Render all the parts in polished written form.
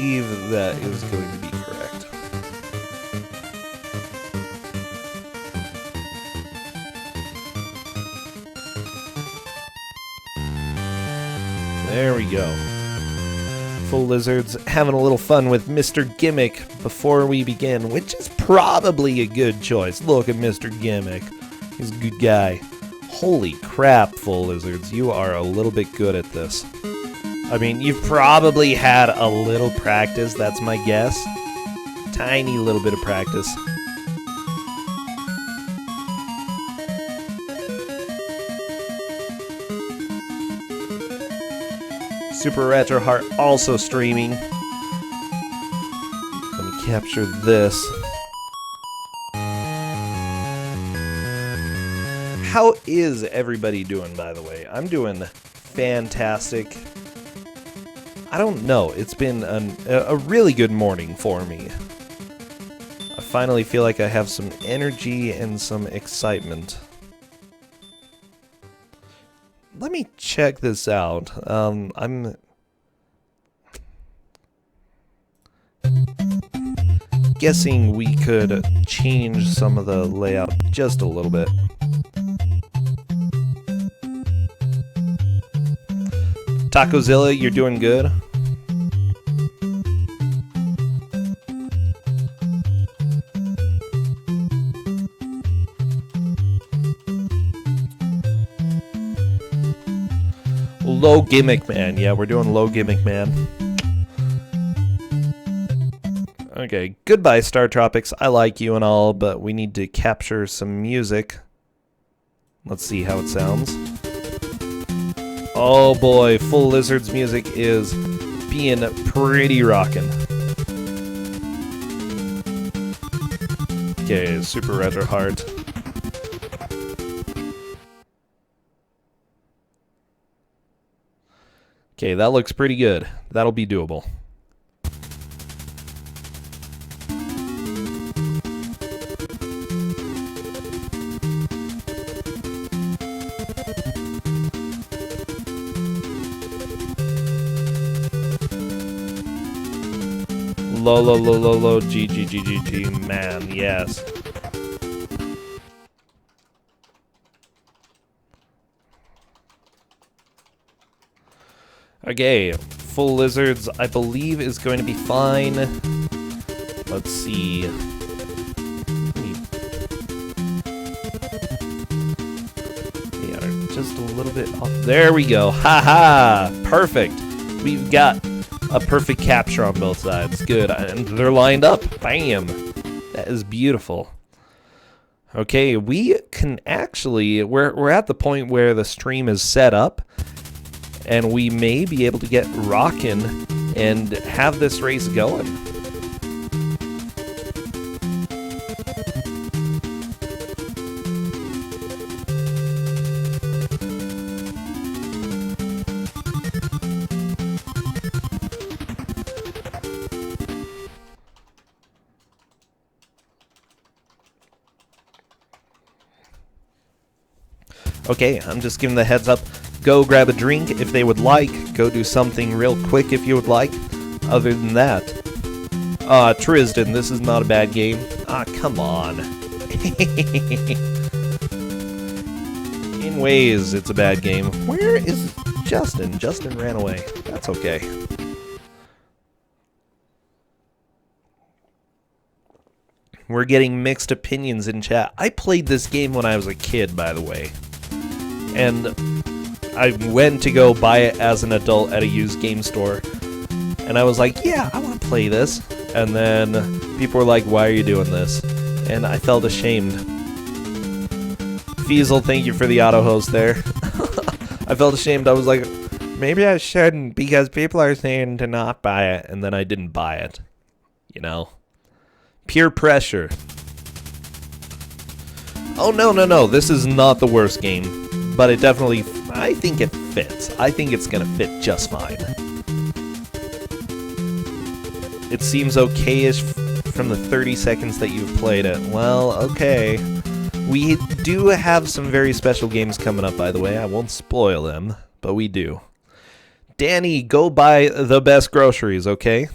believe that is going to be correct. There we go. Fullalizards having a little fun with Mr. Gimmick before we begin, which is probably a good choice. Look at Mr. Gimmick. He's a good guy. Holy crap, Fullalizards, you are a little bit good at this. I mean, you've probably had a little practice, that's my guess. Tiny little bit of practice. SuperRetroHeart also streaming. Let me capture this. How is everybody doing, by the way? I'm doing fantastic. I don't know. It's been a really good morning for me. I finally feel like I have some energy and some excitement. Let me check this out. I'm guessing we could change some of the layout just a little bit. Tacozilla, you're doing good. Low Gimmick Man. Yeah, we're doing Low Gimmick Man. Okay, goodbye, Star Tropics. I like you and all, but we need to capture some music. Let's see how it sounds. Oh boy, Fullalizards music is being pretty rockin'. Okay, SuperRetroHeart. Okay, that looks pretty good. That'll be doable. Low, G, man, yes. Okay, Fullalizards, I believe, is going to be fine. Let's see. Yeah, just a little bit off. There we go. Haha! Perfect. We've got a perfect capture on both sides. Good. And they're lined up. Bam! That is beautiful. Okay, we can actually... We're at the point where the stream is set up, and we may be able to get rockin' and have this race going. Okay, I'm just giving the heads up. Go grab a drink if they would like. Go do something real quick if you would like. Other than that. Tristan, this is not a bad game. Come on. In ways, it's a bad game. Where is Justin? Justin ran away. That's okay. We're getting mixed opinions in chat. I played this game when I was a kid, by the way. And I went to go buy it as an adult at a used game store. And I was like, yeah, I want to play this. And then people were like, why are you doing this? And I felt ashamed. Feasel, thank you for the auto host there. I felt ashamed. I was like, maybe I shouldn't because people are saying to not buy it. And then I didn't buy it. You know? Peer pressure. Oh, no. This is not the worst game. But it definitely, I think it fits. I think it's going to fit just fine. It seems okay-ish from the 30 seconds that you've played it. Well, okay. We do have some very special games coming up, by the way. I won't spoil them, but we do. Danny, go buy the best groceries, okay?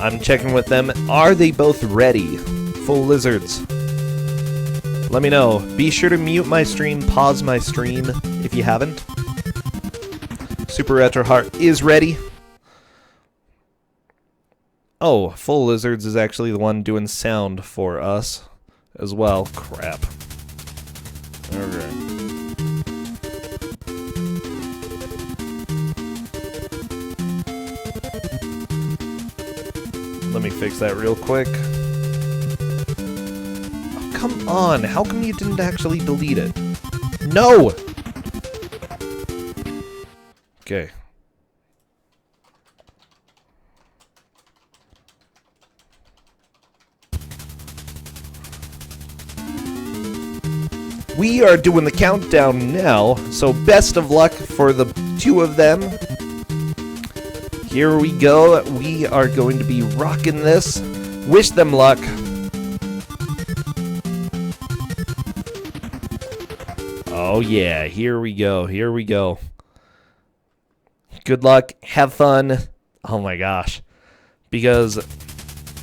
I'm checking with them. Are they both ready? Full Lizards. Let me know. Be sure to mute my stream, pause my stream if you haven't. SuperRetroHeart is ready. Oh, Full Lizards is actually the one doing sound for us as well. Crap. Okay. Let me fix that real quick. Oh, come on. How come you didn't actually delete it? No! Okay. We are doing the countdown now, so best of luck for the two of them. Here we go. We are going to be rocking this. Wish them luck. Oh yeah, here we go. Here we go. Good luck. Have fun. Oh my gosh. Because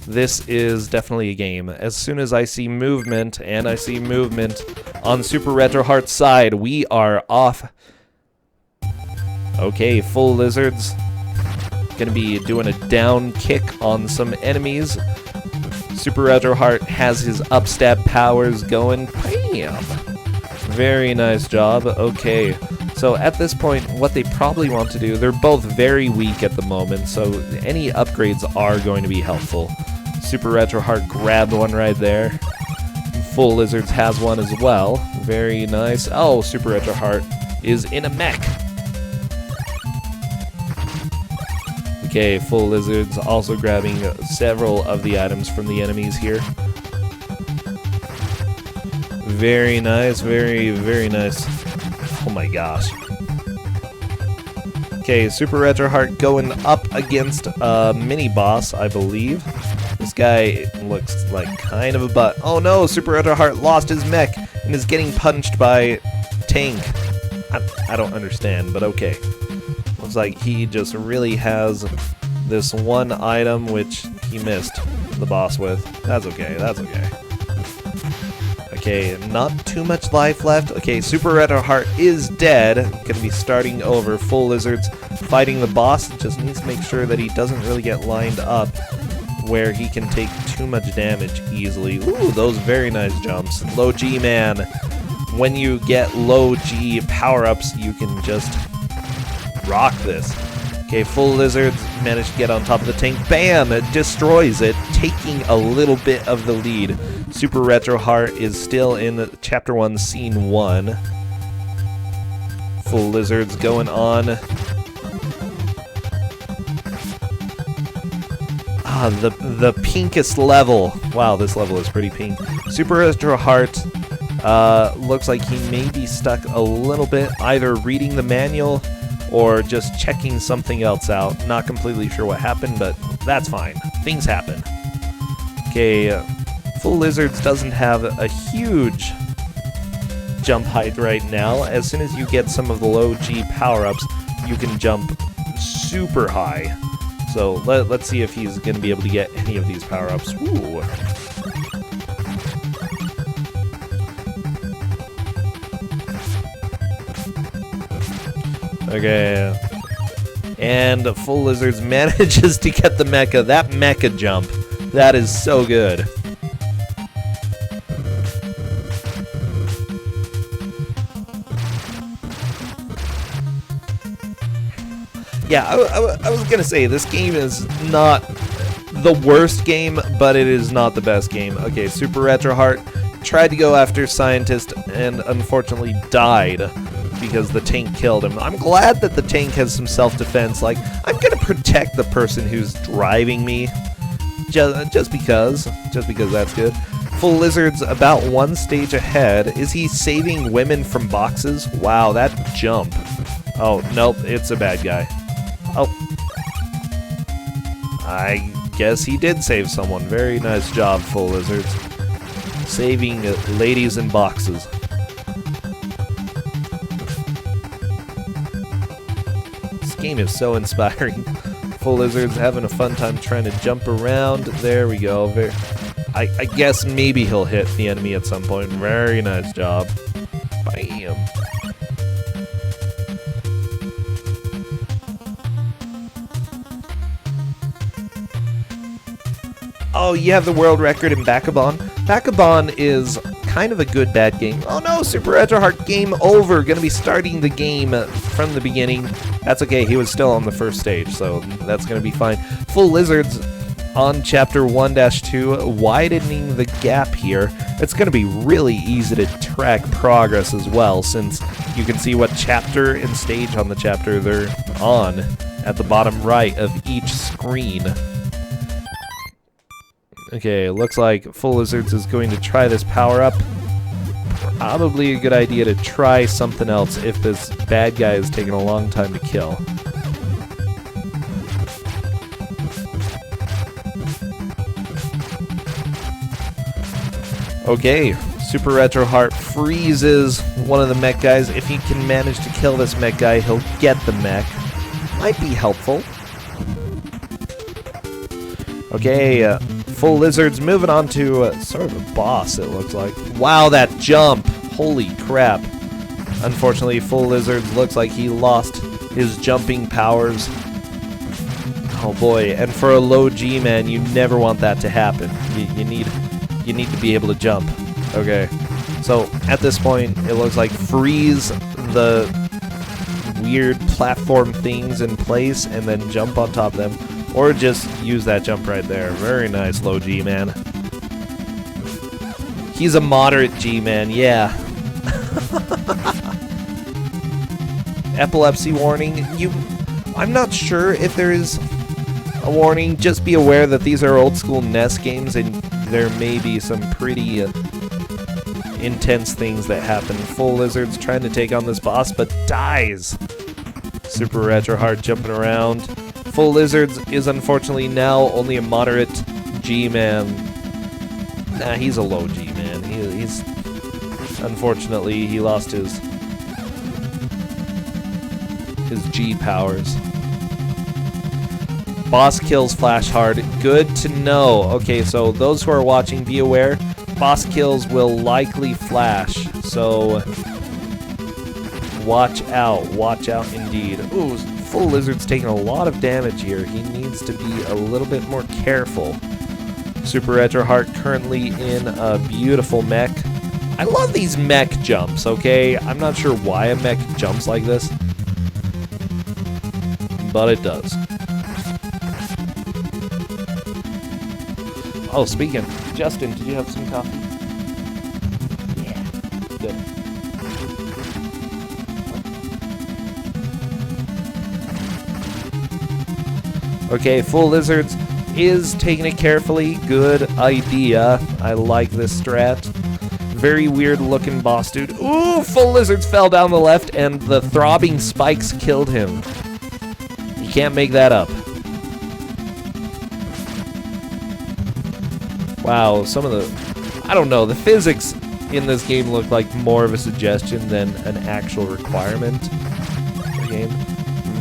this is definitely a game. As soon as I see movement, and I see movement on SuperRetroHeart's side, we are off. Okay, Full Lizards. Gonna be doing a down kick on some enemies. SuperRetroHeart has his upstab powers going. Bam! Very nice job. Okay, so at this point, what they probably want to do, they're both very weak at the moment, so any upgrades are going to be helpful. SuperRetroHeart grabbed one right there. Full Lizards has one as well. Very nice. Oh, SuperRetroHeart is in a mech. Okay, Full Lizards also grabbing several of the items from the enemies here. Very nice, very, very nice. Oh my gosh. Okay, SuperRetroHeart going up against a mini-boss, I believe. This guy looks like kind of a butt. Oh no, SuperRetroHeart lost his mech and is getting punched by Tank. I don't understand, but okay. Looks like he just really has this one item which he missed the boss with. That's okay, that's okay. Okay, not too much life left. Okay, SuperRetroHeart is dead. Gonna be starting over. Full Lizards fighting the boss. Just needs to make sure that he doesn't really get lined up where he can take too much damage easily. Ooh, those very nice jumps. Low G, man. When you get low G power-ups, you can just rock this. Okay, Full Lizards managed to get on top of the tank. Bam! It destroys it, taking a little bit of the lead. SuperRetroHeart is still in Chapter 1, Scene 1. Full Lizards going on. Ah, the pinkest level. Wow, this level is pretty pink. SuperRetroHeart looks like he may be stuck a little bit, either reading the manual or just checking something else out. Not completely sure what happened, but that's fine. Things happen. Okay, Full Lizards doesn't have a huge jump height right now. As soon as you get some of the low G power-ups, you can jump super high. So let's see if he's going to be able to get any of these power-ups. Ooh. Okay. And Full Lizards manages to get the mecha. That mecha jump. That is so good. Yeah, I was gonna say, this game is not the worst game, but it is not the best game. Okay, SuperRetroHeart tried to go after Scientist and unfortunately died because the tank killed him. I'm glad that the tank has some self-defense, like, I'm gonna protect the person who's driving me, just because that's good. Full Lizard's about one stage ahead. Is he saving women from boxes? Wow, that jump. Oh, nope, it's a bad guy. Oh. I guess he did save someone. Very nice job, Full Lizards. Saving ladies in boxes. This game is so inspiring. Full Lizard's having a fun time trying to jump around. There we go. I guess maybe he'll hit the enemy at some point. Very nice job. Bam. Oh, you have the world record in Bakabon? Bakabon is kind of a good bad game. Oh no, SuperRetroHeart, game over. Gonna be starting the game from the beginning. That's okay, he was still on the first stage, so that's gonna be fine. Fullalizards on chapter 1-2, widening the gap here. It's gonna be really easy to track progress as well, since you can see what chapter and stage on the chapter they're on at the bottom right of each screen. Okay, looks like Fullalizards is going to try this power-up. Probably a good idea to try something else if this bad guy is taking a long time to kill. Okay, SuperRetroHeart freezes one of the mech guys. If he can manage to kill this mech guy, he'll get the mech. Might be helpful. Okay, Fullalizards moving on to sort of a boss, it looks like. Wow, that jump! Holy crap. Unfortunately, Fullalizards looks like he lost his jumping powers. Oh boy, and for a low G-man, you never want that to happen. You need to be able to jump. Okay, so at this point, it looks like freeze the weird platform things in place and then jump on top of them. Or just use that jump right there. Very nice, low G-man. He's a moderate G-man, yeah. Epilepsy warning. I'm not sure if there is a warning. Just be aware that these are old school NES games and there may be some pretty intense things that happen. Fullalizards trying to take on this boss, but dies. SuperRetroHeart jumping around. Fullalizards is unfortunately now only a moderate G-man. Nah, he's a low G-man. He's unfortunately he lost his G powers. Boss kills flash hard. Good to know. Okay, so those who are watching, be aware. Boss kills will likely flash. So watch out. Watch out indeed. Ooh. Fullalizard's taking a lot of damage here. He needs to be a little bit more careful. SuperRetroHeart currently in a beautiful mech. I love these mech jumps, okay? I'm not sure why a mech jumps like this, but it does. Oh, speaking, Justin, did you have some coffee? Yeah. Good. Okay, Fullalizards is taking it carefully. Good idea. I like this strat. Very weird looking boss dude. Ooh, Fullalizards fell down the left and the throbbing spikes killed him. You can't make that up. Wow, some of the... I don't know, the physics in this game look like more of a suggestion than an actual requirement for the game.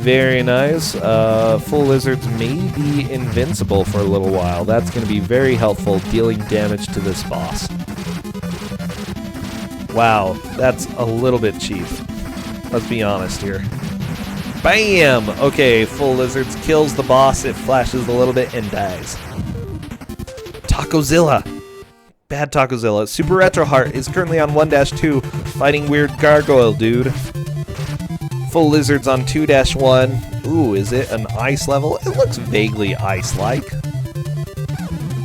Very nice. Fullalizards may be invincible for a little while. That's going to be very helpful dealing damage to this boss. Wow, that's a little bit cheap. Let's be honest here. Bam! Okay, Fullalizards kills the boss. It flashes a little bit and dies. Tacozilla! Bad Tacozilla. SuperRetroHeart is currently on 1-2, fighting weird gargoyle dude. Fullalizards on 2-1. Ooh, is it an ice level? It looks vaguely ice-like.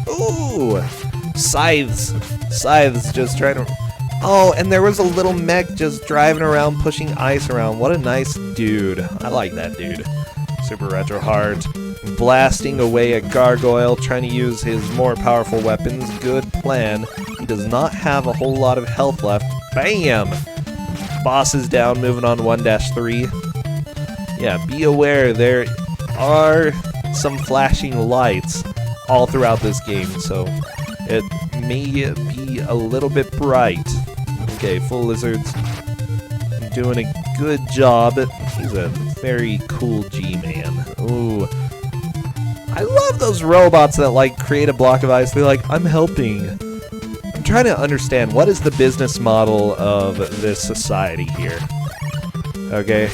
Ooh! Scythes. Scythes just trying to... Oh, and there was a little mech just driving around, pushing ice around. What a nice dude. I like that dude. SuperRetroHeart blasting away a gargoyle, trying to use his more powerful weapons. Good plan. He does not have a whole lot of health left. Bam! Boss is down, moving on 1-3. Yeah, be aware there are some flashing lights all throughout this game, so it may be a little bit bright. Okay, Fullalizards doing a good job. He's a very cool G-man. Ooh, I love those robots that like create a block of ice. They're like, I'm helping. I'm trying to understand what is the business model of this society here. Okay.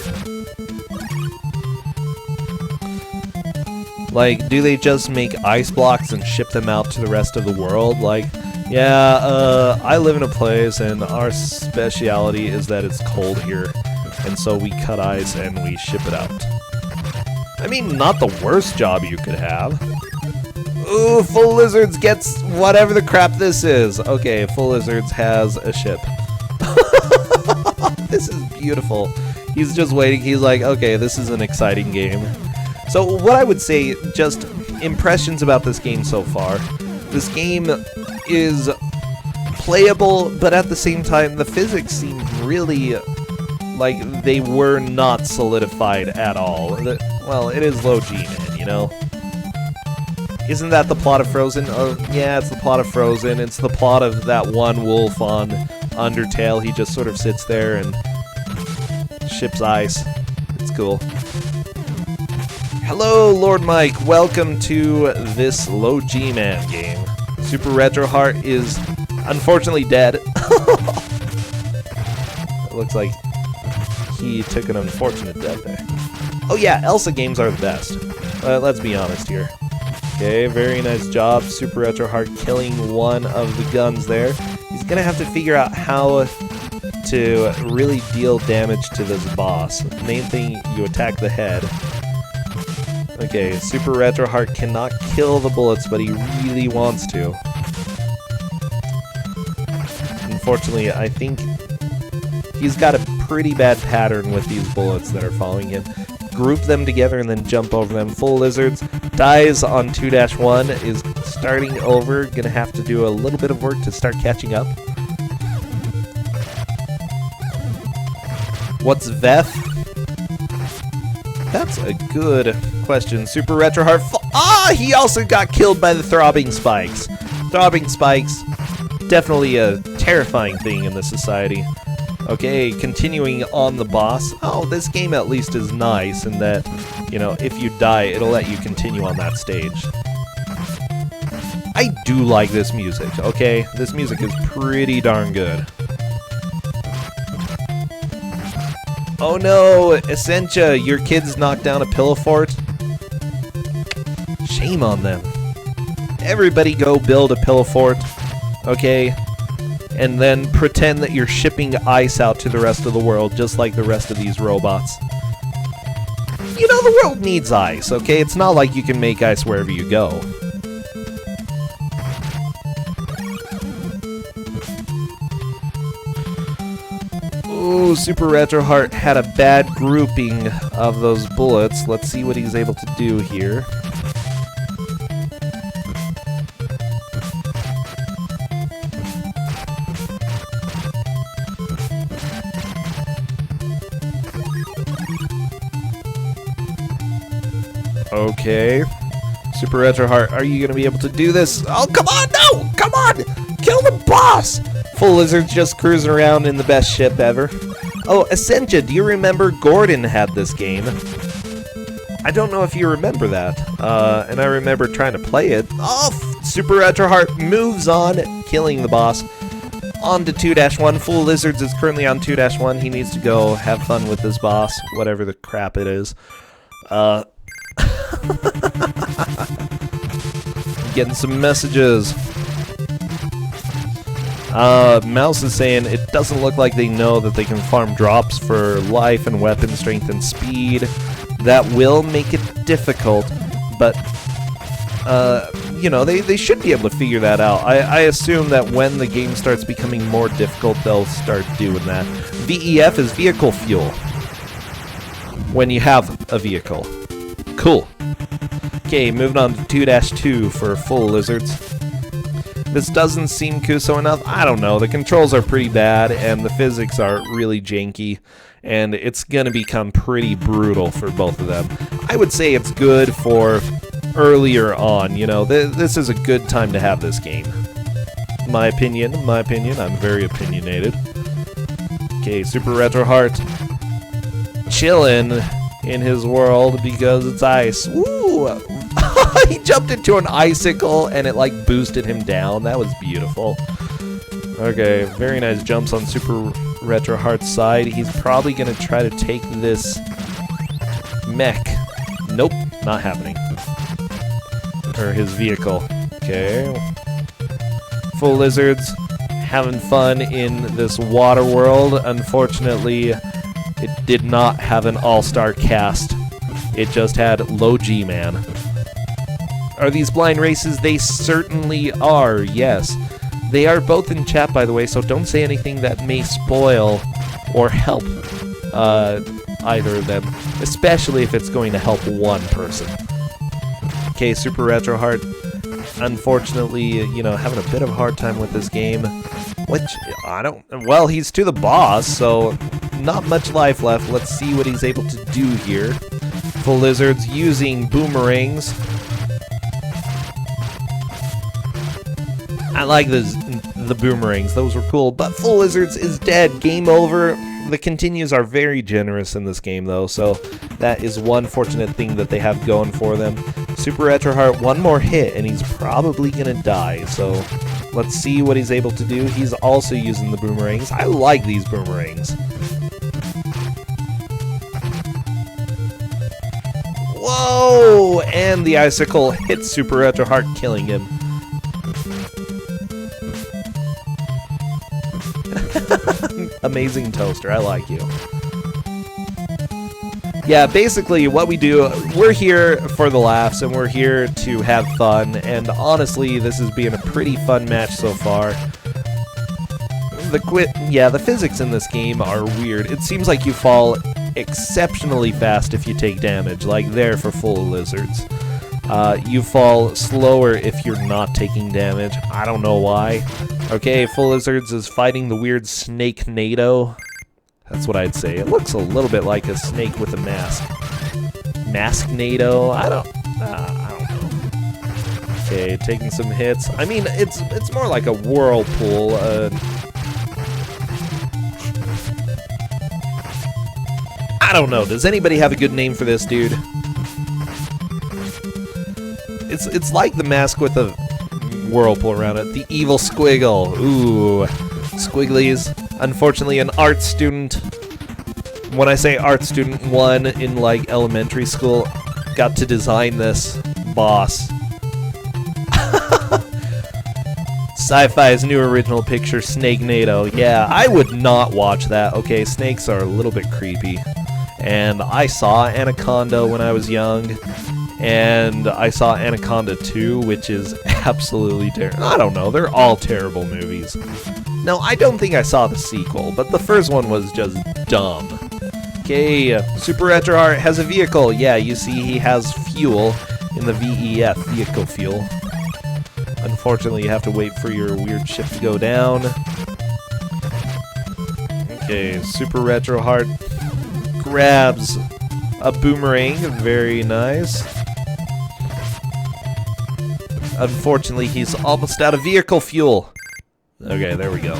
Like, do they just make ice blocks and ship them out to the rest of the world? Like, yeah, I live in a place and our speciality is that it's cold here. And so we cut ice and we ship it out. I mean, not the worst job you could have. Ooh, Fullalizards gets whatever the crap this is. Okay, Fullalizards has a ship. This is beautiful. He's just waiting. He's like, okay, this is an exciting game. So what I would say, just impressions about this game so far. This game is playable, but at the same time, the physics seem really like they were not solidified at all. Well, it is low G, man, you know? Isn't that the plot of Frozen? Oh, yeah, it's the plot of Frozen. It's the plot of that one wolf on Undertale. He just sort of sits there and ships ice. It's cool. Hello, Lord Mike. Welcome to this low G-Man game. SuperRetroHeart is unfortunately dead. It looks like he took an unfortunate death there. Oh yeah, Elsa games are the best. Let's be honest here. Okay, very nice job. SuperRetroHeart killing one of the guns there. He's gonna have to figure out how to really deal damage to this boss. The main thing, you attack the head. Okay, SuperRetroHeart cannot kill the bullets, but he really wants to. Unfortunately, I think he's got a pretty bad pattern with these bullets that are following him. Group them together and then jump over them. Fullalizards dies on 2-1, is starting over, gonna have to do a little bit of work to start catching up. What's Veth? That's a good question. SuperRetroHeart. He also got killed by the throbbing spikes. Throbbing spikes, definitely a terrifying thing in this society. Okay, continuing on the boss. Oh, this game at least is nice in that, you know, if you die, it'll let you continue on that stage. I do like this music, okay? This music is pretty darn good. Oh no, Essentia, your kids knocked down a pillow fort? Shame on them. Everybody go build a pillow fort, okay? And then pretend that you're shipping ice out to the rest of the world, just like the rest of these robots. You know, the world needs ice, okay? It's not like you can make ice wherever you go. Ooh, SuperRetroHeart had a bad grouping of those bullets. Let's see what he's able to do here. Okay. SuperRetroHeart, are you going to be able to do this? Oh, come on, no! Come on! Kill the boss! Fullalizards just cruising around in the best ship ever. Oh, Essentia, do you remember Gordon had this game? I don't know if you remember that. And I remember trying to play it. Oh, SuperRetroHeart moves on, killing the boss. On to 2-1. Fullalizards is currently on 2-1. He needs to go have fun with this boss, whatever the crap it is. Getting some messages. Mouse is saying it doesn't look like they know that they can farm drops for life and weapon strength and speed. That will make it difficult, but you know, they should be able to figure that out. I assume that when the game starts becoming more difficult, they'll start doing that. VEF is vehicle fuel. When you have a vehicle. Cool. Okay, moving on to 2-2 for Fullalizards. This doesn't seem Kuso enough. I don't know. The controls are pretty bad, and the physics are really janky, and it's going to become pretty brutal for both of them. I would say it's good for earlier on, you know. This is a good time to have this game. My opinion, I'm very opinionated. Okay, SuperRetroHeart chillin' in his world because it's ice. Woo! He jumped into an icicle and it like boosted him down. That was beautiful. Okay, very nice jumps on SuperRetroHeart's side. He's probably gonna try to take this mech. Nope, not happening. Or his vehicle. Okay. Fullalizards having fun in this water world. Unfortunately, it did not have an all-star cast. It just had Low G-Man. Are these blind races? They certainly are, yes. They are both in chat, by the way, so don't say anything that may spoil or help either of them, especially if it's going to help one person. Okay, SuperRetroHeart, unfortunately, you know, having a bit of a hard time with this game, which, well, he's to the boss, so not much life left. Let's see what he's able to do here. Fullalizards using boomerangs. I like the boomerangs, those were cool, but Fullalizards is dead. Game over. The continues are very generous in this game, though, so that is one fortunate thing that they have going for them. SuperRetroHeart, one more hit, and he's probably gonna die, so let's see what he's able to do. He's also using the boomerangs. I like these boomerangs. Whoa! And the icicle hits SuperRetroHeart, killing him. Amazing toaster, I like you. Yeah, basically what we do, we're here for the laughs and we're here to have fun, and honestly this has been a pretty fun match so far. The physics in this game are weird. It seems like you fall exceptionally fast if you take damage, like there for Fullalizards. You fall slower if you're not taking damage. I don't know why. Okay, Fullalizards is fighting the weird snake NATO. That's what I'd say. It looks a little bit like a snake with a mask. Mask NATO? I don't know. Okay, taking some hits. I mean, it's more like a whirlpool. I don't know. Does anybody have a good name for this, dude? It's like the mask with a whirlpool around it. The evil squiggle. Ooh. Squigglies. Unfortunately, an art student. When I say art student, one in like elementary school got to design this boss. Sci-Fi's new original picture, Snake NATO. Yeah, I would not watch that. Okay, snakes are a little bit creepy. And I saw Anaconda when I was young. And I saw Anaconda 2, which is absolutely terrible. I don't know, they're all terrible movies. No, I don't think I saw the sequel, but the first one was just dumb. Okay, SuperRetroHeart has a vehicle. Yeah, you see he has fuel in the VEF, vehicle fuel. Unfortunately, you have to wait for your weird ship to go down. Okay, SuperRetroHeart grabs a boomerang. Very nice. Unfortunately, he's almost out of vehicle fuel. Okay, there we go.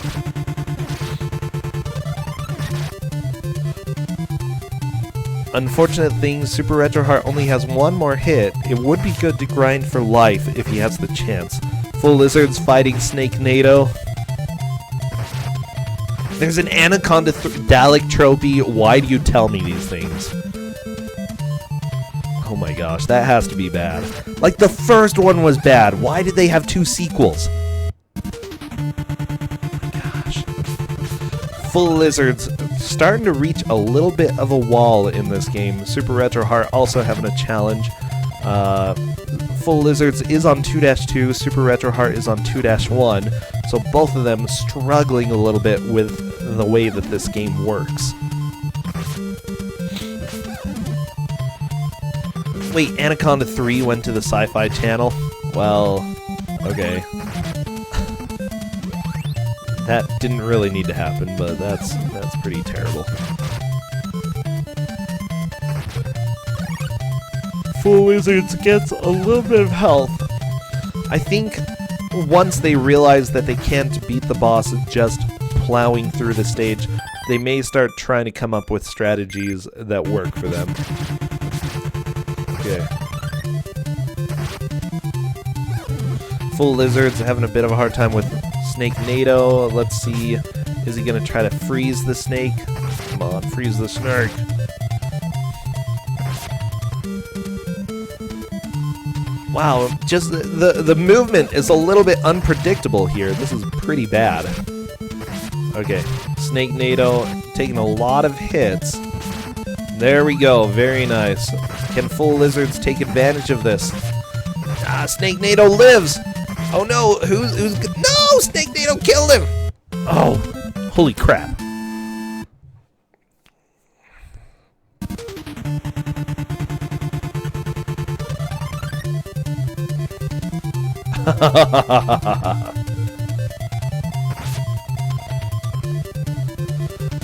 Unfortunate thing, SuperRetroHeart only has one more hit. It would be good to grind for life if he has the chance. Fullalizards fighting Snake NATO. There's an Anaconda Dalek trophy. Why do you tell me these things? Oh my gosh, that has to be bad. Like, the first one was bad. Why did they have two sequels? Fullalizards starting to reach a little bit of a wall in this game. SuperRetroHeart also having a challenge. Fullalizards is on 2-2, SuperRetroHeart is on 2-1, so both of them struggling a little bit with the way that this game works. Wait, Anaconda 3 went to the Sci-Fi Channel? Well, okay. That didn't really need to happen, but that's pretty terrible. Fullalizards gets a little bit of health. I think once they realize that they can't beat the boss just plowing through the stage, they may start trying to come up with strategies that work for them. Okay. Full Lizards having a bit of a hard time with Snake NATO. Let's see, is he gonna try to freeze the snake? Come on, freeze the snake. Wow, just the movement is a little bit unpredictable here. This is pretty bad. Okay, Snake NATO taking a lot of hits. There we go, very nice. Can Full Lizards take advantage of this? Ah, Snake NATO lives! Oh no, who's no! Snake NATO killed him! Oh, holy crap.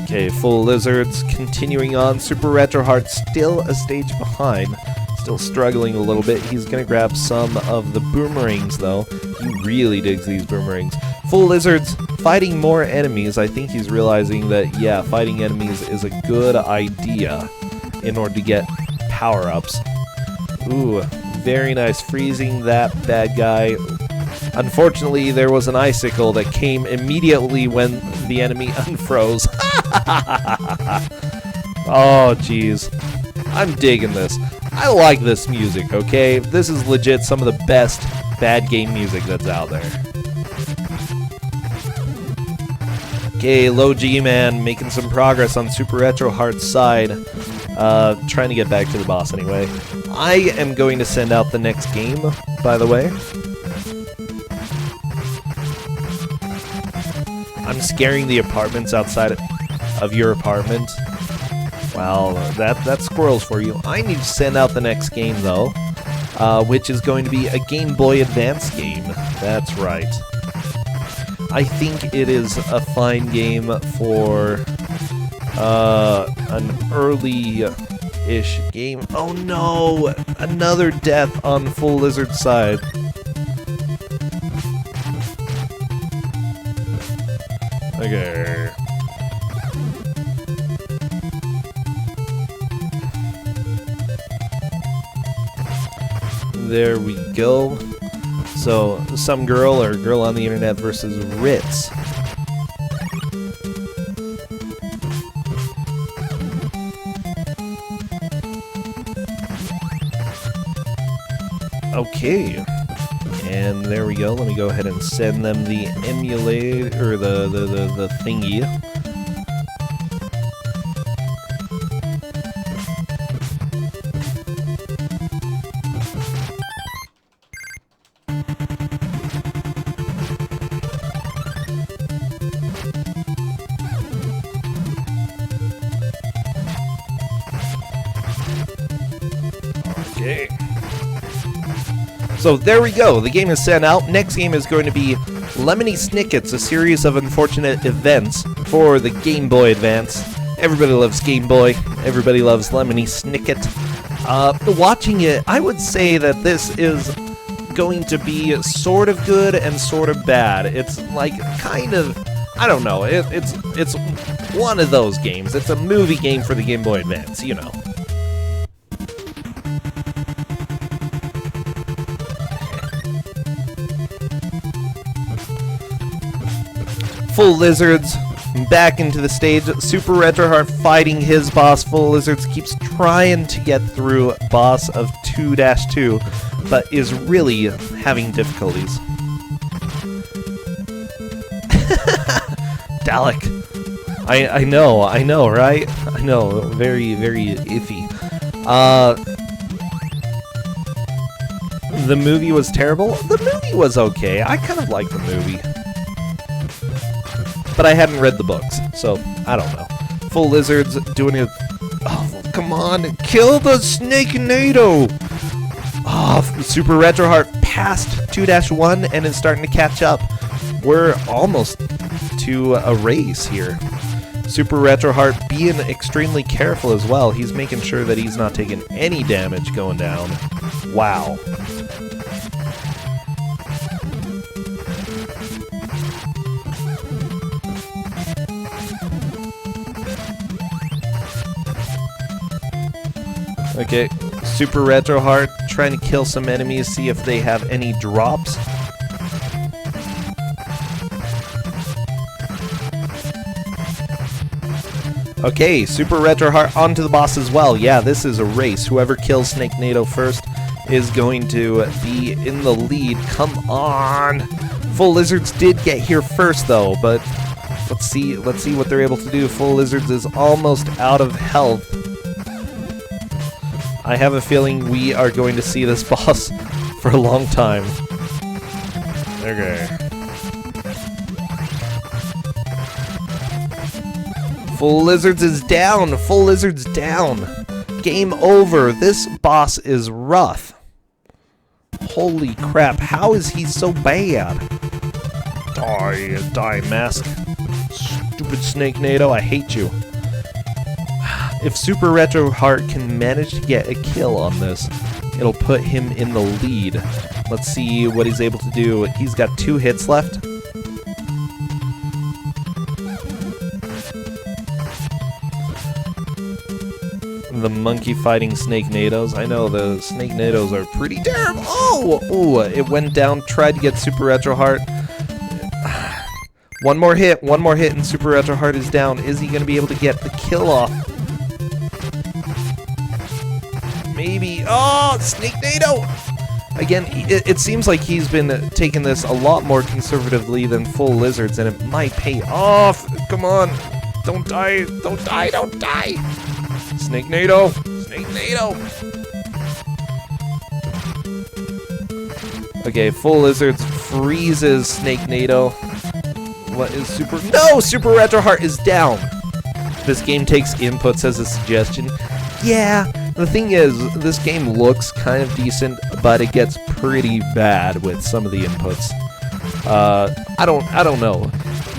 Okay, Full Lizards continuing on. SuperRetroHeart still a stage behind. Still struggling a little bit. He's going to grab some of the boomerangs, though. He really digs these boomerangs. Full Lizards fighting more enemies. I think he's realizing that, yeah, fighting enemies is a good idea in order to get power-ups. Ooh, very nice. Freezing that bad guy. Unfortunately, there was an icicle that came immediately when the enemy unfroze. Oh, jeez. I'm digging this. I like this music, okay? This is legit some of the best bad game music that's out there. Okay, Low G-Man making some progress on SuperRetroHeart's side. Trying to get back to the boss anyway. I am going to send out the next game, by the way. I'm scaring the apartments outside of your apartment. Well, that's squirrels for you. I need to send out the next game, though, which is going to be a Game Boy Advance game. That's right. I think it is a fine game for an early-ish game. Oh no! Another death on Full Lizard's side. Okay. There we go. So, some girl or girl on the internet versus Ritz. Okay. And there we go. Let me go ahead and send them the emulator, or the thingy. Okay. So there we go, the game is sent out. Next game is going to be Lemony Snicket's, a series of unfortunate events for the Game Boy Advance. Everybody loves Game Boy, everybody loves Lemony Snicket. Watching it, I would say that this is going to be sort of good and sort of bad. It's like, kind of, I don't know, it's one of those games. It's a movie game for the Game Boy Advance, you know. Full Lizards back into the stage. SuperRetroHeart fighting his boss. Full Lizards keeps trying to get through boss of 2-2, but is really having difficulties. Dalek. I know, right? I know, very, very iffy. The movie was terrible? The movie was okay. I kind of liked the movie. But I hadn't read the books, so I don't know. Full Lizards doing it. Oh, come on, kill the Snake NATO! Oh, SuperRetroHeart passed 2-1 and is starting to catch up. We're almost to a race here. SuperRetroHeart being extremely careful as well. He's making sure that he's not taking any damage going down. Wow. Okay, SuperRetroHeart trying to kill some enemies, see if they have any drops. Okay, SuperRetroHeart onto the boss as well. Yeah, this is a race. Whoever kills Snake NATO first is going to be in the lead. Come on! Fullalizards did get here first though, but let's see what they're able to do. Fullalizards is almost out of health. I have a feeling we are going to see this boss for a long time. Okay. Fullalizards is down. Fullalizards down. Game over. This boss is rough. Holy crap. How is he so bad? Die, mask. Stupid Snake NATO. I hate you. If SuperRetroHeart can manage to get a kill on this, it'll put him in the lead. Let's see what he's able to do. He's got 2 hits left. The monkey fighting Snake NATOs. I know the Snake NATOs are pretty terrible. Oh, it went down. Tried to get SuperRetroHeart. One more hit, and SuperRetroHeart is down. Is he going to be able to get the kill off? Maybe. Oh, Snake NATO! Again, it seems like he's been taking this a lot more conservatively than Fullalizards, and it might pay off. Come on. Don't die. Don't die. Don't die. Snake NATO. Snake NATO. Okay, Fullalizards freezes Snake NATO. What is No! SuperRetroHeart is down. This game takes inputs as a suggestion. Yeah, the thing is, this game looks kind of decent, but it gets pretty bad with some of the inputs. I don't know.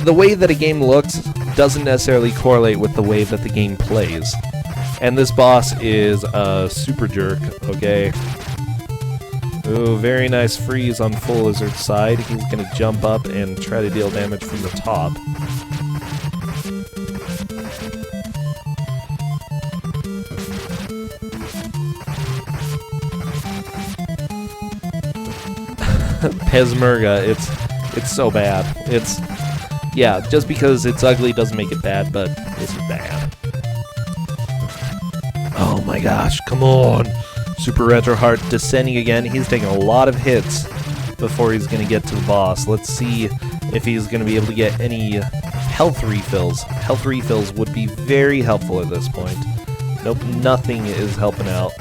The way that a game looks doesn't necessarily correlate with the way that the game plays. And this boss is a super jerk, okay? Ooh, very nice freeze on Fullalizard's side. He's gonna jump up and try to deal damage from the top. Pesmerga, it's so bad. Yeah, just because it's ugly doesn't make it bad, but this is bad. Oh my gosh, come on! SuperRetroHeart descending again. He's taking a lot of hits before he's going to get to the boss. Let's see if he's going to be able to get any health refills. Health refills would be very helpful at this point. Nope, nothing is helping out.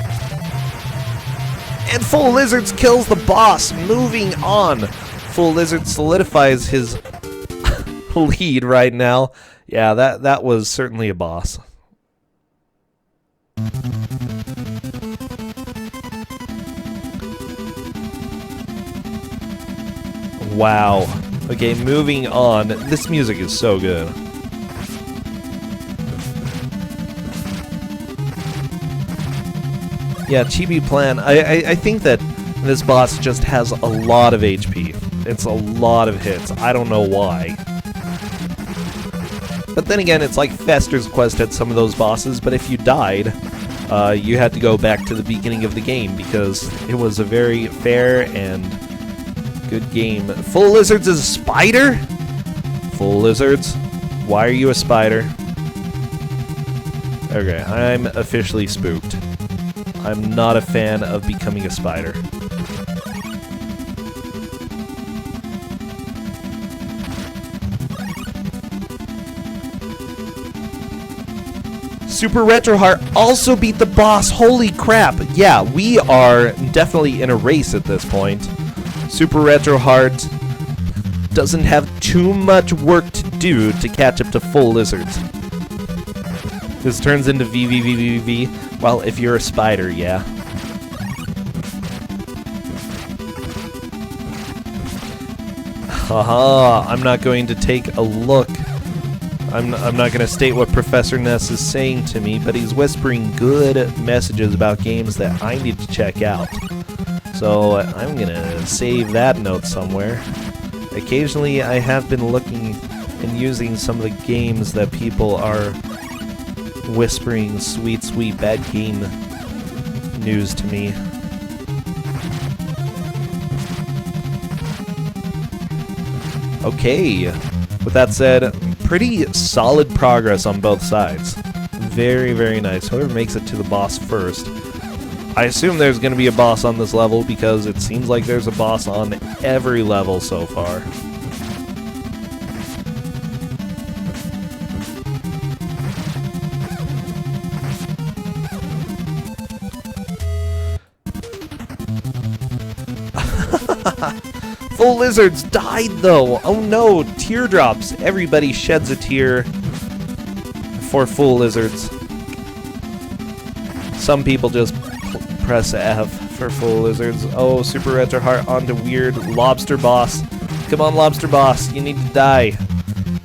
And Fullalizards kills the boss. Moving on. Fullalizard solidifies his lead right now. Yeah, that was certainly a boss. Wow. Okay, moving on. This music is so good. Yeah, Chibi Plan. I think that this boss just has a lot of HP. It's a lot of hits. I don't know why. But then again, it's like Fester's Quest had some of those bosses, but if you died, you had to go back to the beginning of the game because it was a very fair and good game. Fullalizards is a spider? Fullalizards, why are you a spider? Okay, I'm officially spooked. I'm not a fan of becoming a spider. SuperRetroHeart also beat the boss. Holy crap. Yeah, we are definitely in a race at this point. SuperRetroHeart doesn't have too much work to do to catch up to Fullalizards. This turns into VVVVV. Well, if you're a spider, yeah. Haha, I'm not going to take a look. I'm not going to state what Professor Ness is saying to me, but he's whispering good messages about games that I need to check out. So I'm going to save that note somewhere. Occasionally I have been looking and using some of the games that people are whispering sweet, sweet bad game news to me. Okay. With that said, pretty solid progress on both sides. Very, very nice. Whoever makes it to the boss first. I assume there's going to be a boss on this level because it seems like there's a boss on every level so far. Fullalizards died though! Oh no! Teardrops! Everybody sheds a tear for Fullalizards. Some people just press F for Fullalizards. Oh, SuperRetroHeart onto weird lobster boss. Come on, lobster boss, you need to die.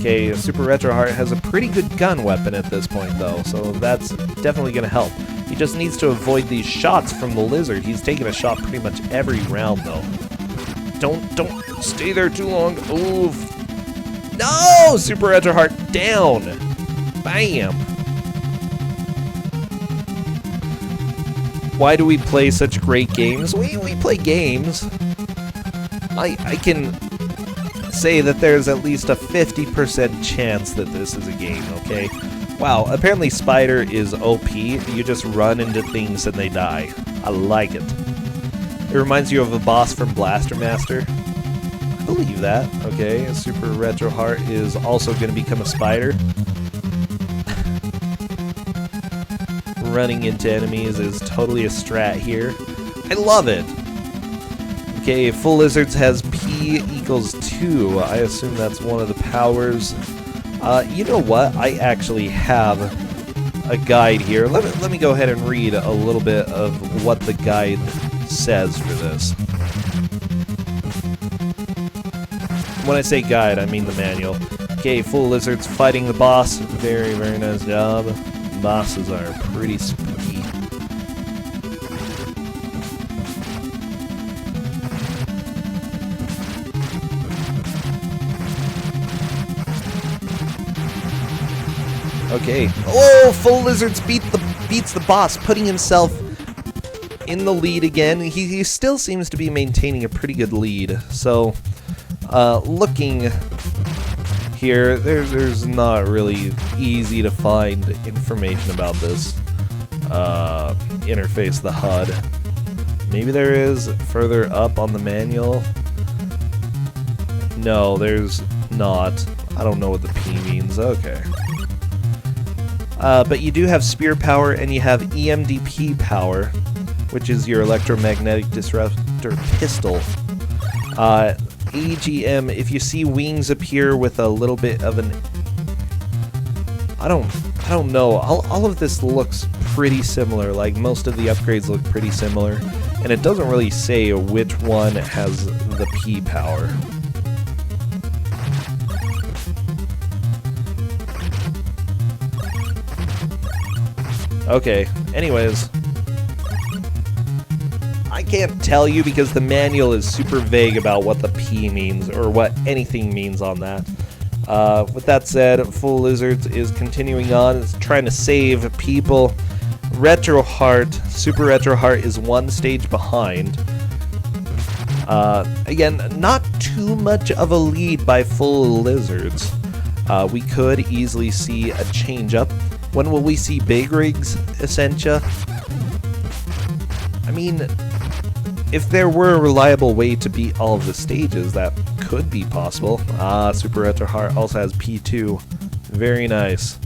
Okay, SuperRetroHeart has a pretty good gun weapon at this point though, so that's definitely gonna help. He just needs to avoid these shots from the lizard. He's taking a shot pretty much every round though. Don't stay there too long. Oof. No! SuperRetroHeart down! Bam! Why do we play such great games? We play games. I can say that there's at least a 50% chance that this is a game, okay? Wow, apparently Spider is OP. You just run into things and they die. I like it. It reminds you of a boss from Blaster Master. I believe that. Okay, SuperRetroHeart is also going to become a spider. Running into enemies is totally a strat here. I love it. Okay, Fullalizards has P equals 2. I assume that's one of the powers. You know what? I actually have a guide here. Let me go ahead and read a little bit of what the guide says for this. When I say guide, I mean the manual. Okay, Fullalizards fighting the boss. Very, very nice job. Bosses are pretty spooky. Okay. Oh, Fullalizards beats the boss, putting himself in the lead again. He still seems to be maintaining a pretty good lead. So, looking here, there's not really easy to find information about this interface, the HUD. Maybe there is further up on the manual. No, there's not. I don't know what the P means. Okay. But you do have spear power and you have EMDP power, which is your electromagnetic disruptor pistol. AGM, if you see wings appear with a little bit of an... I don't know. All of this looks pretty similar. Like, most of the upgrades look pretty similar. And it doesn't really say which one has the P power. Okay, anyways. I can't tell you because the manual is super vague about what the P means or what anything means on that. With that said, Fullalizards is continuing on. It's trying to save people. SuperRetroHeart is one stage behind. Again, not too much of a lead by Fullalizards. We could easily see a change up. When will we see Big Rigs, Essentia? I mean, if there were a reliable way to beat all of the stages, that could be possible. SuperRetroHeart also has P2. Very nice.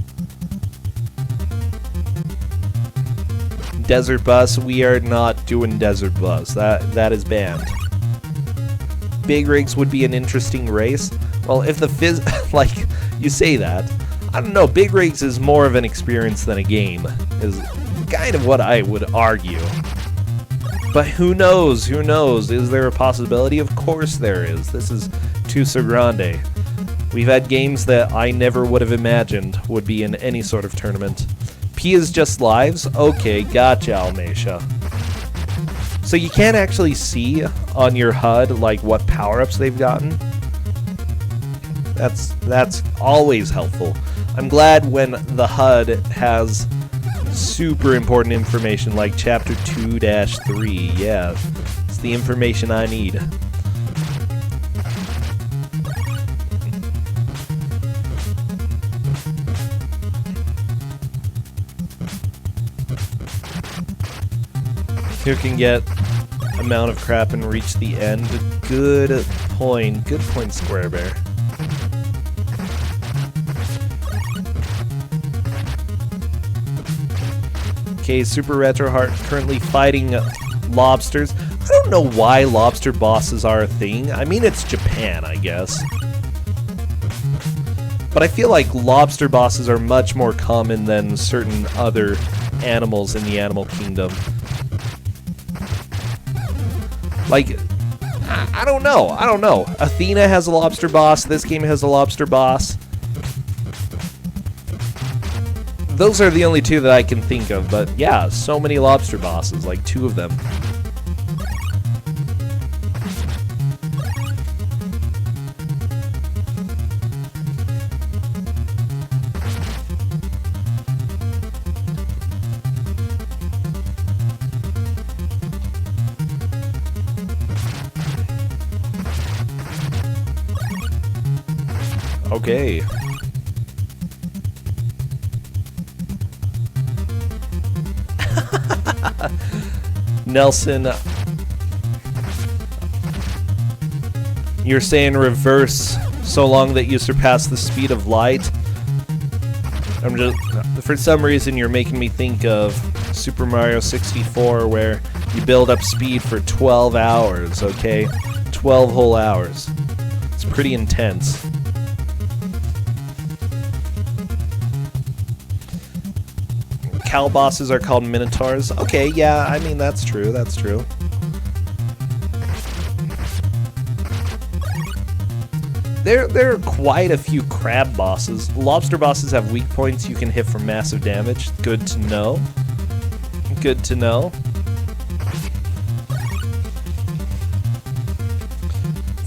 Desert Bus, we are not doing Desert Bus. That is banned. Big Rigs would be an interesting race. Well, if the like, you say that. I don't know, Big Rigs is more of an experience than a game, is kind of what I would argue. But who knows? Who knows? Is there a possibility? Of course there is. This is Twosogrande. We've had games that I never would have imagined would be in any sort of tournament. P is just lives? Okay, gotcha, Almeisha. So you can't actually see on your HUD like what power-ups they've gotten? That's always helpful. I'm glad when the HUD has super important information like Chapter 2-3. Yeah, it's the information I need. You can get amount of crap and reach the end. Good point. Good point, Square Bear. Okay, SuperRetroHeart currently fighting lobsters. I don't know why lobster bosses are a thing. I mean, it's Japan, I guess. But I feel like lobster bosses are much more common than certain other animals in the animal kingdom. Like, I don't know. I don't know. Athena has a lobster boss. This game has a lobster boss. Those are the only two that I can think of, but yeah, so many lobster bosses, like 2 of them. Okay. Nelson, you're saying reverse so long that you surpass the speed of light. I'm just, for some reason you're making me think of Super Mario 64 where you build up speed for 12 hours, okay? 12 whole hours. It's pretty intense. Cow bosses are called minotaurs. Okay, yeah, I mean, that's true, that's true. There are quite a few crab bosses. Lobster bosses have weak points you can hit for massive damage. Good to know. Good to know.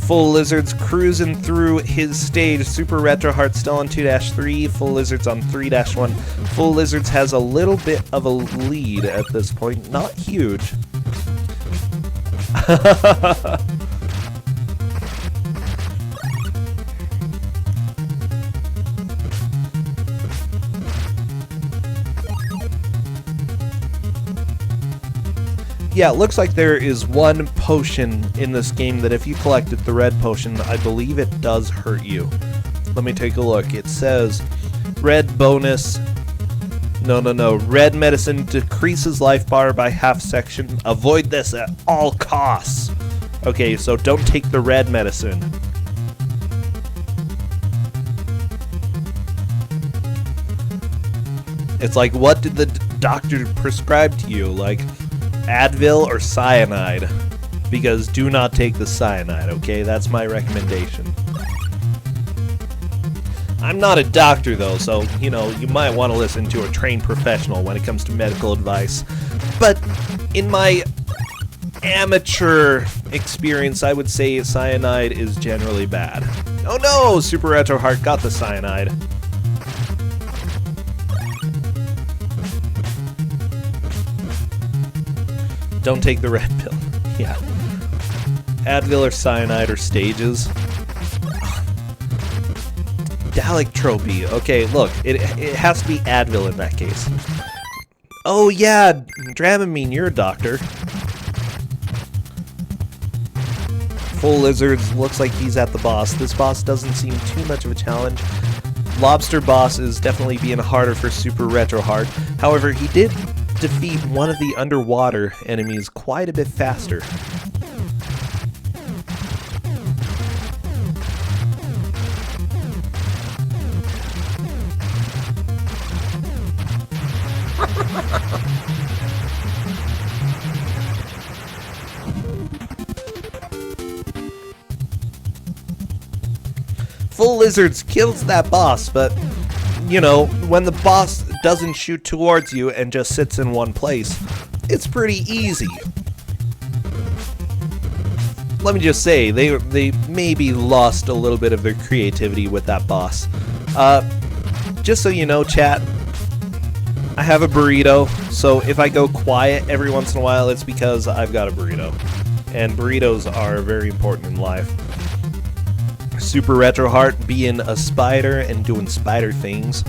Fullalizards cruising through his stage. SuperRetroHeart still on 2-3. Fullalizards on 3-1. Fullalizards has a little bit of a lead at this point. Not huge. Yeah, it looks like there is one potion in this game that if you collected the red potion, I believe it does hurt you. Let me take a look. It says red bonus. No. Red medicine decreases life bar by half section. Avoid this at all costs. Okay, so don't take the red medicine. It's like, what did the doctor prescribe to you? Like, Advil or cyanide, because do not take the cyanide, okay? That's my recommendation. I'm not a doctor though, so, you know, you might want to listen to a trained professional when it comes to medical advice. But in my amateur experience, I would say cyanide is generally bad. Oh no! SuperRetroHeart got the cyanide. Don't take the red pill. Yeah. Advil or cyanide or stages. Dalictropy. Okay, look. It has to be Advil in that case. Oh yeah, Dramamine, you're a doctor. Fullalizards looks like he's at the boss. This boss doesn't seem too much of a challenge. Lobster boss is definitely being harder for SuperRetroHeart. However, he did defeat one of the underwater enemies quite a bit faster. Fullalizards kills that boss, but you know, when the boss doesn't shoot towards you and just sits in one place, it's pretty easy. Let me just say, they maybe lost a little bit of their creativity with that boss. Just so you know, chat, I have a burrito, so if I go quiet every once in a while, it's because I've got a burrito. And burritos are very important in life. SuperRetroHeart being a spider and doing spider things.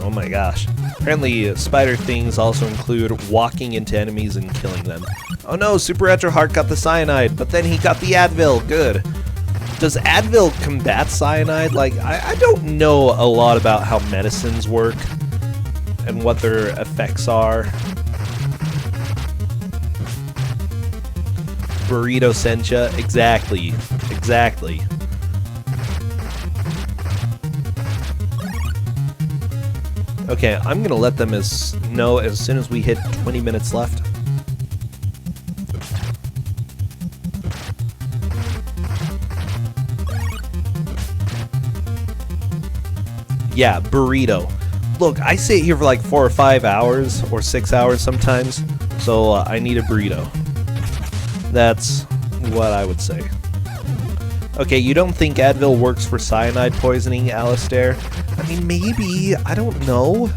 Oh my gosh. Apparently, spider things also include walking into enemies and killing them. Oh no, SuperRetroHeart got the cyanide, but then he got the Advil. Good. Does Advil combat cyanide? Like, I don't know a lot about how medicines work and what their effects are. Burrito Sencha, exactly. Okay, I'm gonna let them know as soon as we hit 20 minutes left. Yeah, burrito. Look, I sit here for like 4 or 5 hours, or 6 hours sometimes, so I need a burrito. That's what I would say. Okay, you don't think Advil works for cyanide poisoning, Alistair? I mean, maybe. I don't know.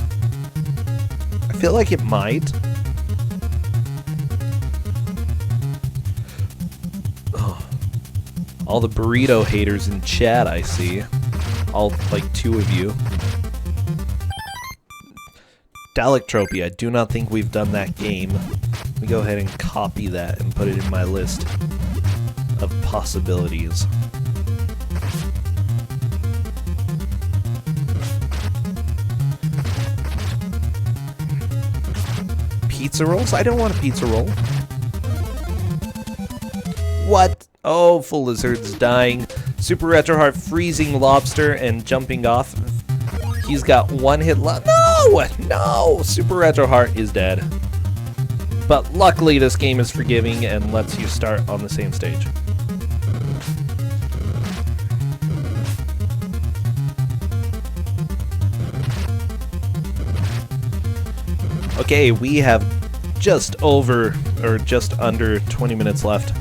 I feel like it might. Oh. All the burrito haters in chat, I see. All, like, 2 of you. Dalictropy, I do not think we've done that game. Let me go ahead and copy that and put it in my list of possibilities. Pizza rolls? I don't want a pizza roll. What? Oh, Fullalizards dying. SuperRetroHeart freezing lobster and jumping off. He's got 1 hit left. No! SuperRetroHeart is dead. But luckily this game is forgiving and lets you start on the same stage. Okay, we have just under 20 minutes left.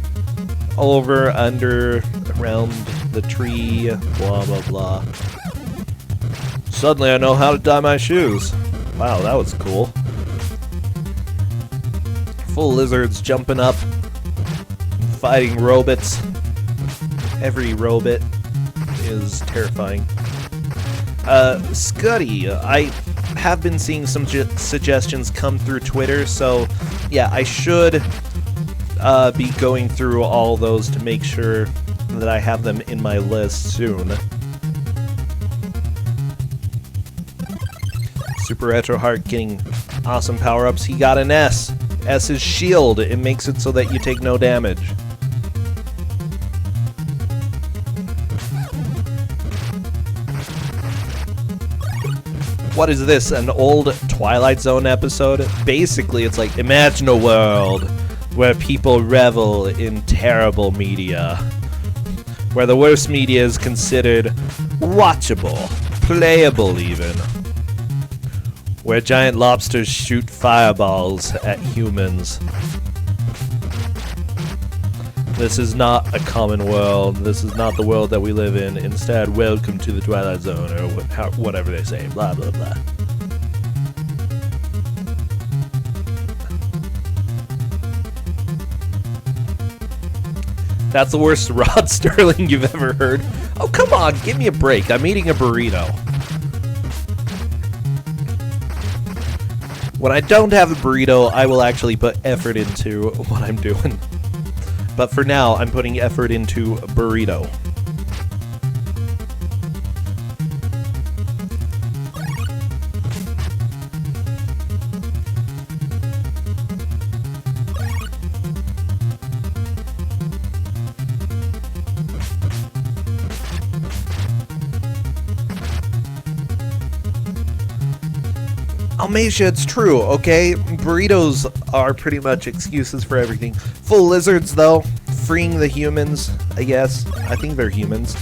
Over, under, around the tree, blah blah blah. Suddenly I know how to tie my shoes. Wow, that was cool. Fullalizards jumping up, fighting robots. Every robot is terrifying. Scuddy, I have been seeing some suggestions come through Twitter, so yeah, I should be going through all those to make sure that I have them in my list soon. SuperRetroHeart getting awesome power-ups. He got an S. S is shield. It makes it so that you take no damage. What is this, an old Twilight Zone episode? Basically, it's like, imagine a world where people revel in terrible media, where the worst media is considered watchable, playable even, where giant lobsters shoot fireballs at humans. This is not a common world. This is not the world that we live in. Instead, welcome to the Twilight Zone, or whatever they say, blah blah blah. That's the worst Rod Sterling you've ever heard. Oh, come on, give me a break. I'm eating a burrito. When I don't have a burrito, I will actually put effort into what I'm doing. But for now, I'm putting effort into a burrito. Almacia, it's true, okay? Burritos are pretty much excuses for everything. Fullalizards, though, freeing the humans, I guess. I think they're humans.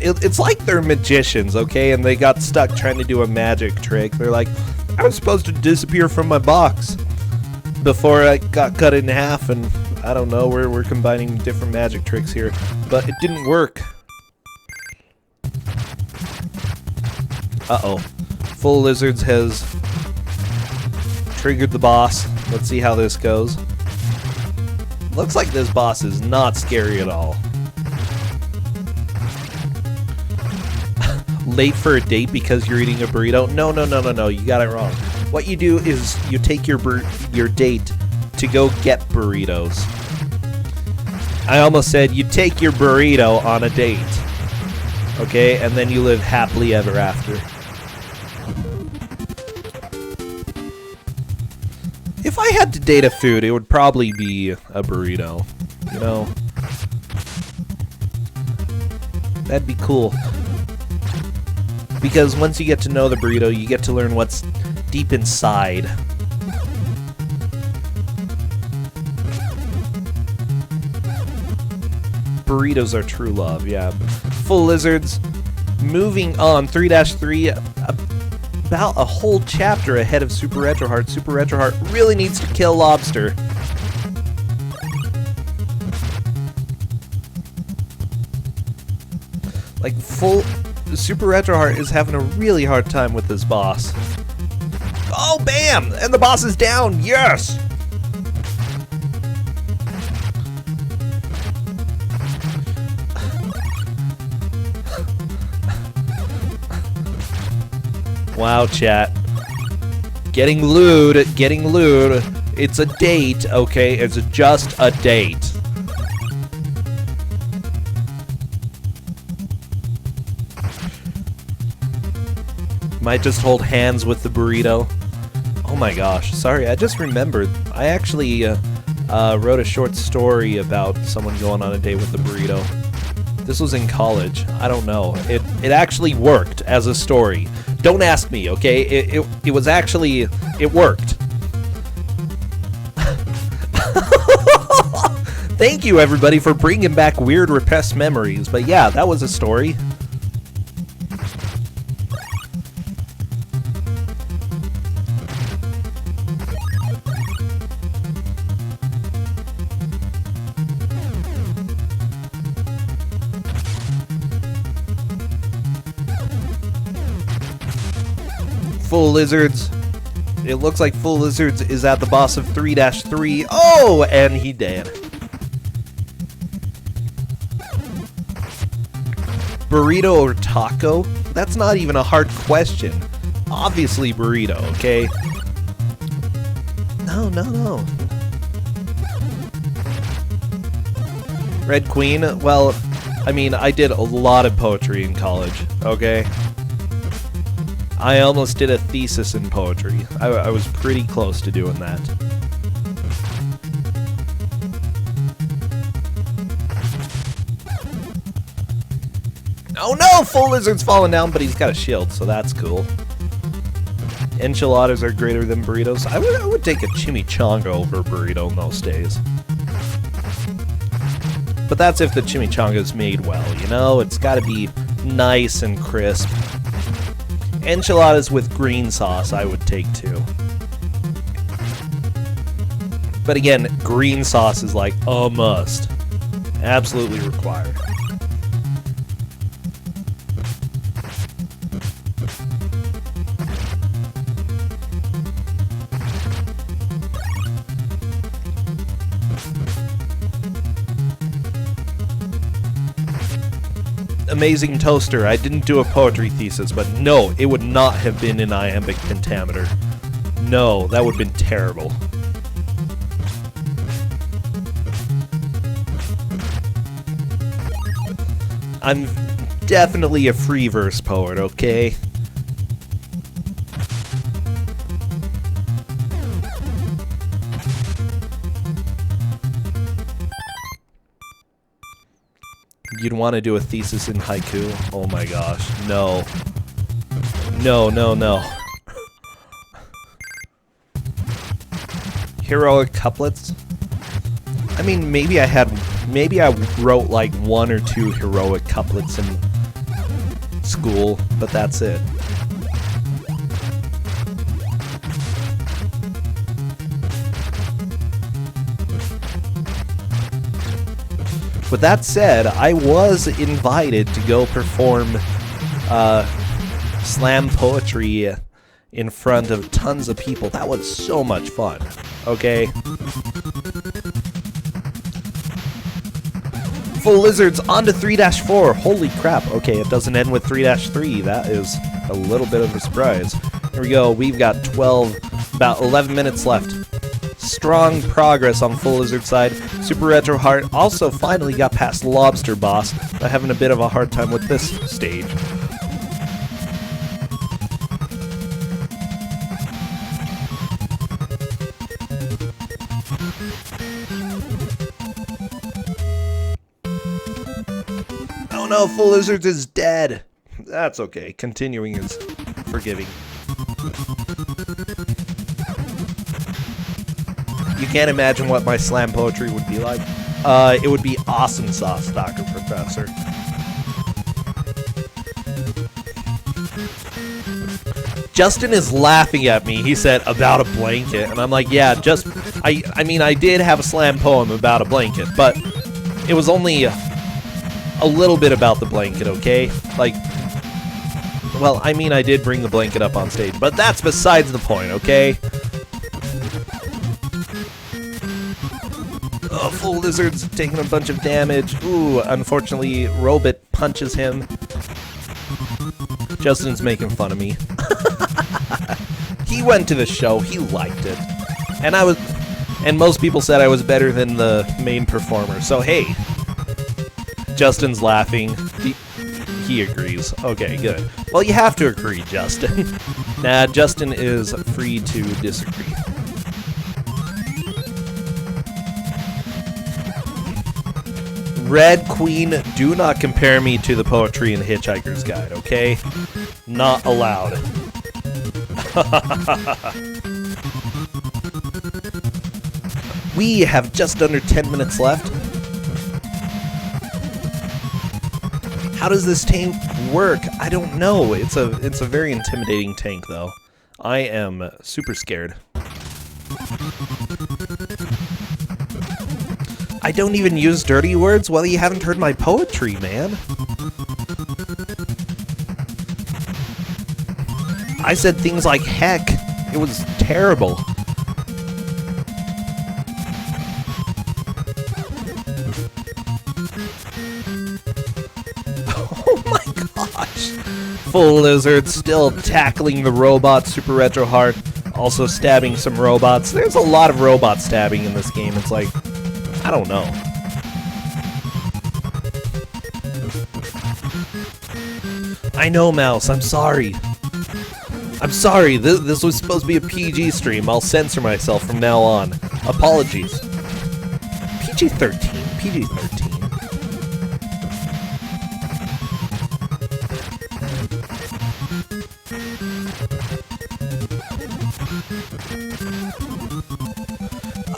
It's like they're magicians, okay? And they got stuck trying to do a magic trick. They're like, I was supposed to disappear from my box before I got cut in half, and I don't know, we're combining different magic tricks here. But it didn't work. Uh-oh. Fullalizards has triggered the boss. Let's see how this goes. Looks like this boss is not scary at all. late for a date because you're eating a burrito. No, no, no, no, no. You got it wrong. What you do is you take your date to go get burritos. I almost said you take your burrito on a date. Okay? And then you live happily ever after. If I had to date a food, it would probably be a burrito. You know? That'd be cool. Because once you get to know the burrito, you get to learn what's deep inside. Burritos are true love, yeah. Fullalizards, moving on, 3-3, about a whole chapter ahead of SuperRetroHeart. SuperRetroHeart really needs to kill Lobster. Like, SuperRetroHeart is having a really hard time with this boss. Oh, bam! And the boss is down! Yes! Wow, chat. Getting lewd, getting lewd. It's a date, okay? It's just a date. Might just hold hands with the burrito. Oh my gosh, sorry, I just remembered. I actually wrote a short story about someone going on a date with the burrito. This was in college. I don't know. It actually worked as a story. Don't ask me, okay? It was actually... It worked. Thank you, everybody, for bringing back weird, repressed memories. But yeah, that was a story. Fullalizards. It looks like Fullalizards is at the boss of 3-3. Oh, and he did. Burrito or taco? That's not even a hard question. Obviously burrito, okay? No, no, no. Red Queen? Well, I mean, I did a lot of poetry in college, okay? I almost did a thesis in poetry. I was pretty close to doing that. Oh no! Fullalizard's falling down, but he's got a shield, so that's cool. Enchiladas are greater than burritos. I would take a chimichanga over a burrito most days. But that's if the chimichanga is made well, you know? It's gotta be nice and crisp. Enchiladas with green sauce I would take too. But again, green sauce is like a must. Absolutely required. Amazing toaster. I didn't do a poetry thesis, but no, it would not have been an iambic pentameter. No, that would have been terrible. I'm definitely a free verse poet, okay? You'd want to do a thesis in haiku? Oh my gosh, no. No, no, no. Heroic couplets? I mean, maybe I wrote like 1 or 2 heroic couplets in school, but that's it. With that said, I was invited to go perform slam poetry in front of tons of people. That was so much fun, okay? Full Lizards on to 3-4. Holy crap. Okay, it doesn't end with 3-3. That is a little bit of a surprise. Here we go. We've got about 11 minutes left. Strong progress on Full Lizard side. SuperRetroHeart also finally got past Lobster Boss, but having a bit of a hard time with this stage. Oh no, Full Lizards is dead. That's okay. Continuing is forgiving. You can't imagine what my slam poetry would be like. It would be awesome sauce, Dr. Professor. Justin is laughing at me. He said, about a blanket. And I'm like, yeah, I mean, I did have a slam poem about a blanket, but it was only a little bit about the blanket, okay? Like, well, I mean, I did bring the blanket up on stage, but that's besides the point, okay? Oh, Full Lizard's taking a bunch of damage. Ooh, unfortunately, Robot punches him. Justin's making fun of me. He went to the show. He liked it. And most people said I was better than the main performer. So, hey. Justin's laughing. He agrees. Okay, good. Well, you have to agree, Justin. Nah, Justin is free to disagree. Red Queen, do not compare me to the poetry in Hitchhiker's Guide, okay? Not allowed. We have just under 10 minutes left. How does this tank work? I don't know. It's a very intimidating tank, though. I am super scared. I don't even use dirty words? Well, you haven't heard my poetry, man. I said things like heck. It was terrible. Oh my gosh. Full Lizard still tackling the robots. SuperRetroHeart also stabbing some robots. There's a lot of robot stabbing in this game. It's like, I don't know. I know, Mouse. I'm sorry. I'm sorry. This was supposed to be a PG stream. I'll censor myself from now on. Apologies. PG-13. PG-13.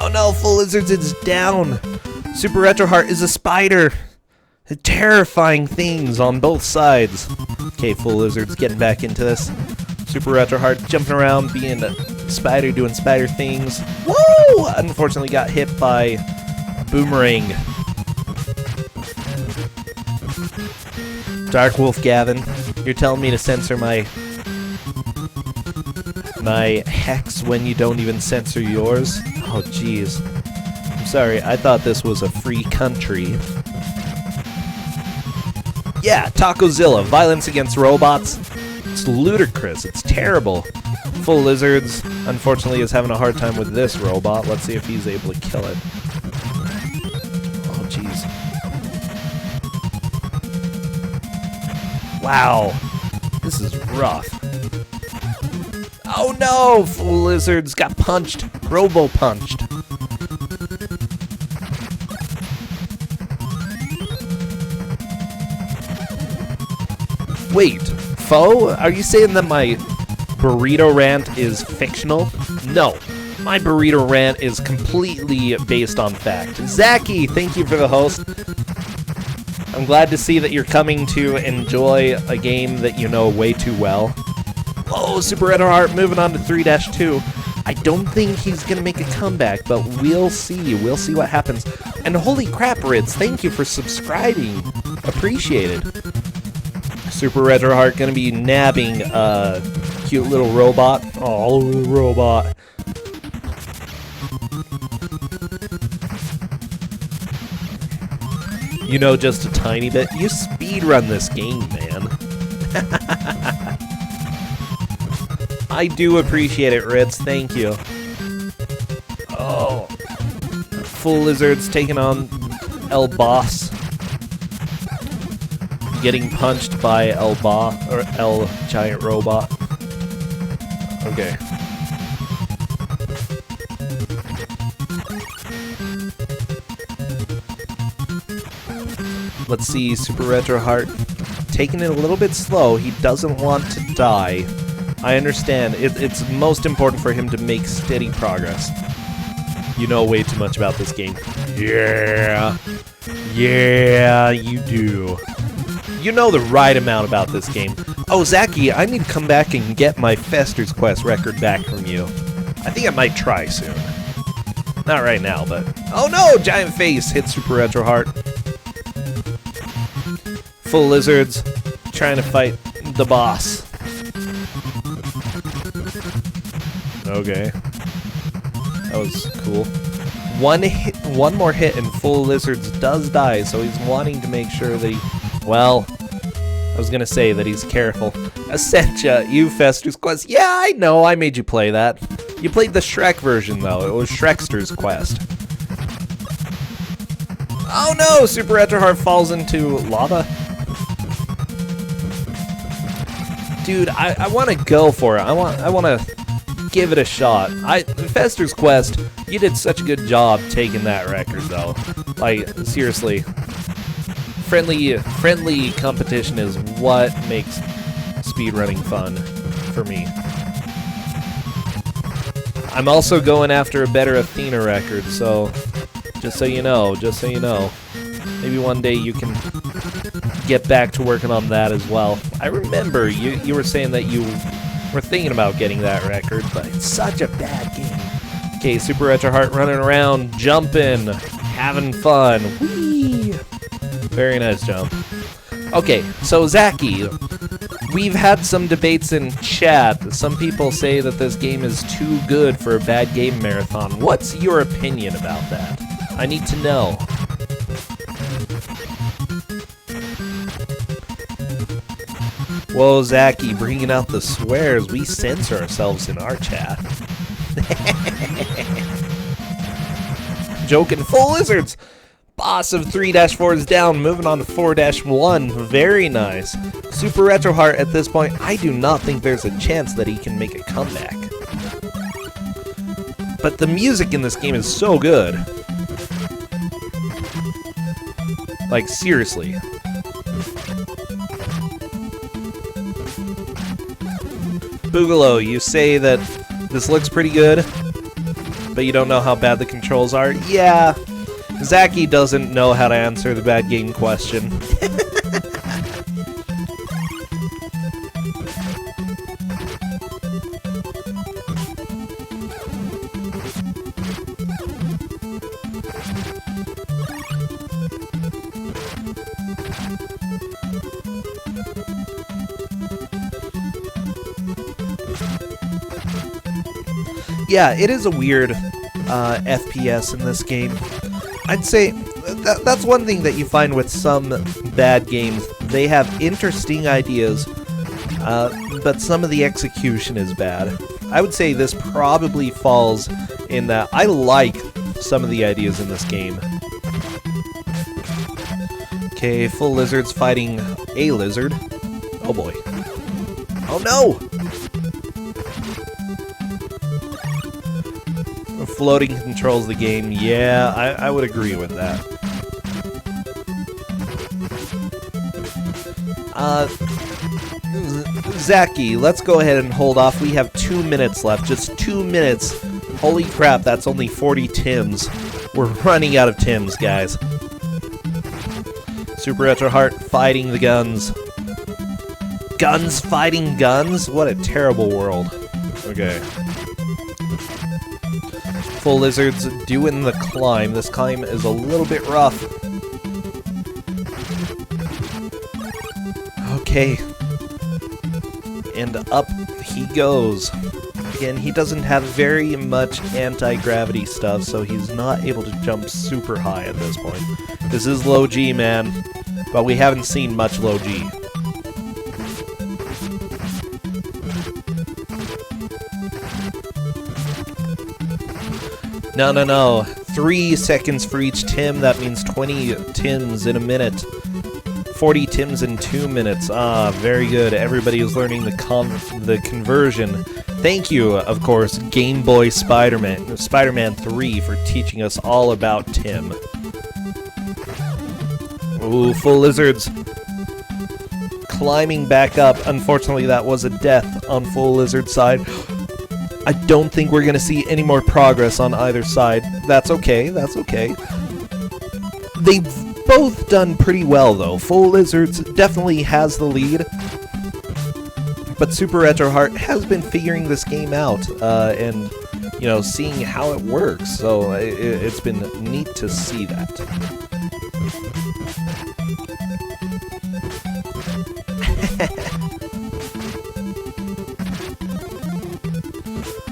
Oh no, Full Lizards is down. SuperRetroHeart is a spider. Terrifying things on both sides. Okay, Full Lizard's getting back into this. SuperRetroHeart jumping around, being a spider, doing spider things. Woo! Unfortunately got hit by Boomerang. Dark Wolf Gavin, you're telling me to censor my hex when you don't even censor yours? Oh, jeez. I'm sorry, I thought this was a free country. Yeah, Tacozilla, violence against robots. It's ludicrous, it's terrible. Full Lizards, unfortunately, is having a hard time with this robot. Let's see if he's able to kill it. Oh, jeez. Wow, this is rough. Oh no! Full Lizards got punched. Robo-punched. Wait, Foe? Are you saying that my burrito rant is fictional? No. My burrito rant is completely based on fact. Zachy, thank you for the host. I'm glad to see that you're coming to enjoy a game that you know way too well. Oh, SuperRetroHeart moving on to 3-2. I don't think he's going to make a comeback, but we'll see. We'll see what happens. And holy crap, Ritz, thank you for subscribing. Appreciated. SuperRetroHeart going to be nabbing a cute little robot. Oh, little robot. You know, just a tiny bit. You speedrun this game, man. I do appreciate it, Ritz. Thank you. Oh. Fullalizards taking on El Boss. Getting punched by El Giant Robot. Okay. Let's see, SuperRetroHeart taking it a little bit slow. He doesn't want to die. I understand. It's most important for him to make steady progress. You know way too much about this game. Yeah. Yeah, you do. You know the right amount about this game. Oh, Zaki, I need to come back and get my Fester's Quest record back from you. I think I might try soon. Not right now, but... Oh no! Giant face hits SuperRetroHeart. Fullalizards trying to fight the boss. Okay. That was cool. One more hit and Fullalizards does die, so he's wanting to make sure that he... Well, I was gonna say that he's careful. Essentia, you Fester's Quest. Yeah, I know, I made you play that. You played the Shrek version, though. It was Shrekster's Quest. Oh no! SuperRetroHeart falls into lava. Dude, I want to go for it. I want to give it a shot. Fester's Quest, you did such a good job taking that record, though. Like, seriously. Friendly competition is what makes speedrunning fun for me. I'm also going after a better Athena record, so just so you know. Maybe one day you can get back to working on that as well. I remember you were saying that you were thinking about getting that record, but it's such a bad game. Okay, SuperRetroHeart running around, jumping, having fun. Whee! Very nice jump. Okay, so Zaki, we've had some debates in chat. Some people say that this game is too good for a bad game marathon. What's your opinion about that? I need to know. Whoa, Zaki, bringing out the swears. We censor ourselves in our chat. Joking. Fullalizards! Boss of 3-4 is down. Moving on to 4-1. Very nice. SuperRetroHeart at this point, I do not think there's a chance that he can make a comeback. But the music in this game is so good. Like, seriously. Boogaloo, you say that this looks pretty good, but you don't know how bad the controls are? Yeah, Zaki doesn't know how to answer the bad game question. Yeah, it is a weird FPS in this game. I'd say that's one thing that you find with some bad games. They have interesting ideas, but some of the execution is bad. I would say this probably falls in that. I like some of the ideas in this game. Okay, Fullalizards fighting a lizard. Oh boy. Oh no! Floating controls the game. Yeah, I would agree with that. Zaki, let's go ahead and hold off. We have 2 minutes left. Just 2 minutes. Holy crap, that's only 40 Tims. We're running out of Tims, guys. SuperRetroHeart fighting the guns. Guns fighting guns? What a terrible world. Okay. Fullalizards doing the climb. This climb is a little bit rough. Okay. And up he goes. Again, he doesn't have very much anti-gravity stuff, so he's not able to jump super high at this point. This is low G, man, but we haven't seen much low G. No. 3 seconds for each Tim. That means 20 Tims in a minute. 40 Tims in 2 minutes. Ah, very good. Everybody is learning the conversion. Thank you, of course, Game Boy Spider-Man 3 for teaching us all about Tim. Ooh, full lizards. Climbing back up. Unfortunately, that was a death on full lizard side. I don't think we're going to see any more progress on either side. That's okay, that's okay. They've both done pretty well, though. Full Lizards definitely has the lead, but SuperRetroHeart has been figuring this game out, and, you know, seeing how it works, so it's been neat to see that.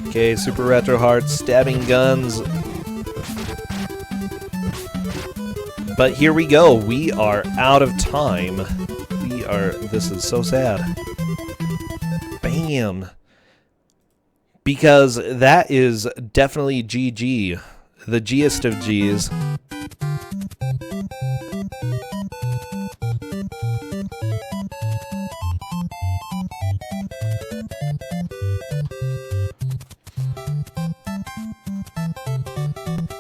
Okay, SuperRetroHeart stabbing guns. But here we go. We are out of time. This is so sad. Bam. Because that is definitely GG. The G'est of G's.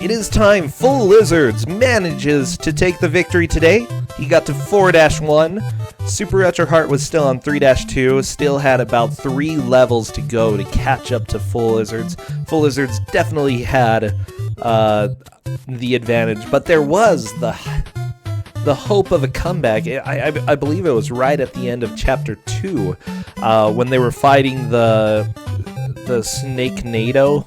It is time. Full Lizards manages to take the victory today. He got to 4-1. SuperRetroHeart was still on 3-2. Still had about 3 levels to go to catch up to Full Lizards. Full Lizards definitely had the advantage, but there was the hope of a comeback. I believe it was right at the end of Chapter 2 when they were fighting the Snake-Nado.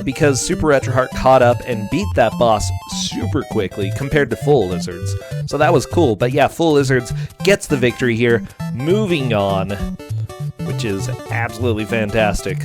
Because SuperRetroHeart caught up and beat that boss super quickly compared to Full Lizards. So that was cool. But yeah, Full Lizards gets the victory here, moving on, which is absolutely fantastic.